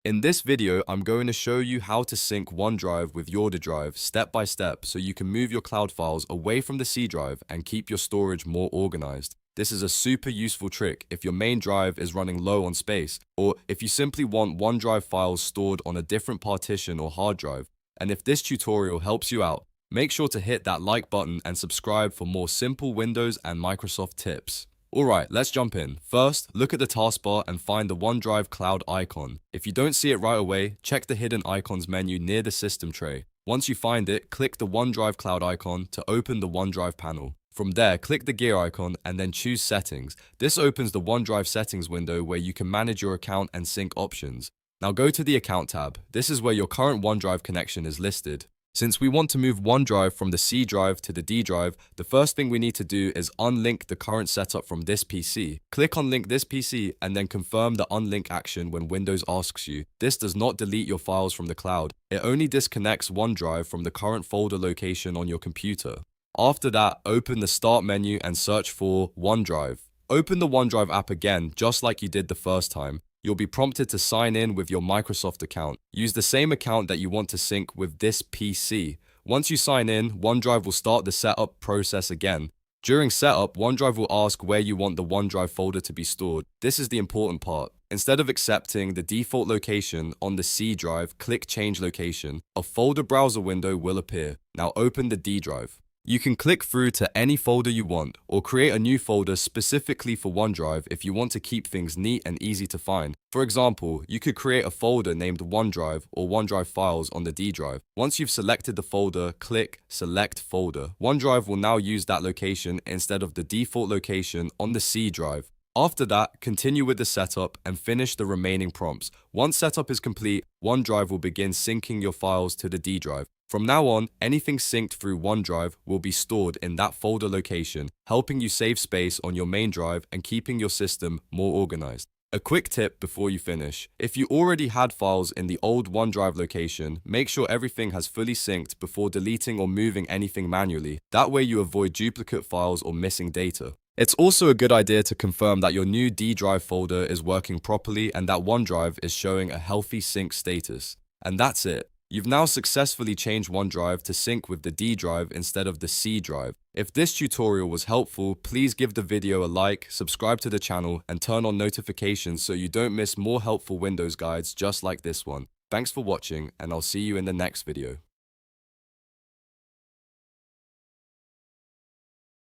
In this video, I'm going to show you how to sync OneDrive with your drive step by step so you can move your cloud files away from the C drive and keep your storage more organized. This is a super useful trick if your main drive is running low on space, or if you simply want OneDrive files stored on a different partition or hard drive. And if this tutorial helps you out, make sure to hit that like button and subscribe for more simple Windows and Microsoft tips. Alright, let's jump in. First, look at the taskbar and find the OneDrive cloud icon. If you don't see it right away, check the hidden icons menu near the system tray. Once you find it, click the OneDrive cloud icon to open the OneDrive panel. From there, click the gear icon and then choose Settings. This opens the OneDrive settings window where you can manage your account and sync options. Now go to the Account tab. This is where your current OneDrive connection is listed. Since we want to move OneDrive from the C drive to the D drive, the first thing we need to do is unlink the current setup from this PC. Click Unlink This PC and then confirm the unlink action when Windows asks you. This does not delete your files from the cloud. It only disconnects OneDrive from the current folder location on your computer. After that, open the Start menu and search for OneDrive. Open the OneDrive app again, just like you did the first time. You'll be prompted to sign in with your Microsoft account. Use the same account that you want to sync with this PC. Once you sign in, OneDrive will start the setup process again. During setup, OneDrive will ask where you want the OneDrive folder to be stored. This is the important part. Instead of accepting the default location on the C drive, click Change Location. A folder browser window will appear. Now open the D drive. You can click through to any folder you want, or create a new folder specifically for OneDrive if you want to keep things neat and easy to find. For example, you could create a folder named OneDrive or OneDrive Files on the D drive. Once you've selected the folder, click Select Folder. OneDrive will now use that location instead of the default location on the C drive. After that, continue with the setup and finish the remaining prompts. Once setup is complete, OneDrive will begin syncing your files to the D drive. From now on, anything synced through OneDrive will be stored in that folder location, helping you save space on your main drive and keeping your system more organized. A quick tip before you finish: if you already had files in the old OneDrive location, make sure everything has fully synced before deleting or moving anything manually. That way you avoid duplicate files or missing data. It's also a good idea to confirm that your new D drive folder is working properly and that OneDrive is showing a healthy sync status. And that's it. You've now successfully changed OneDrive to sync with the D drive instead of the C drive. If this tutorial was helpful, please give the video a like, subscribe to the channel, and turn on notifications so you don't miss more helpful Windows guides just like this one. Thanks for watching, and I'll see you in the next video.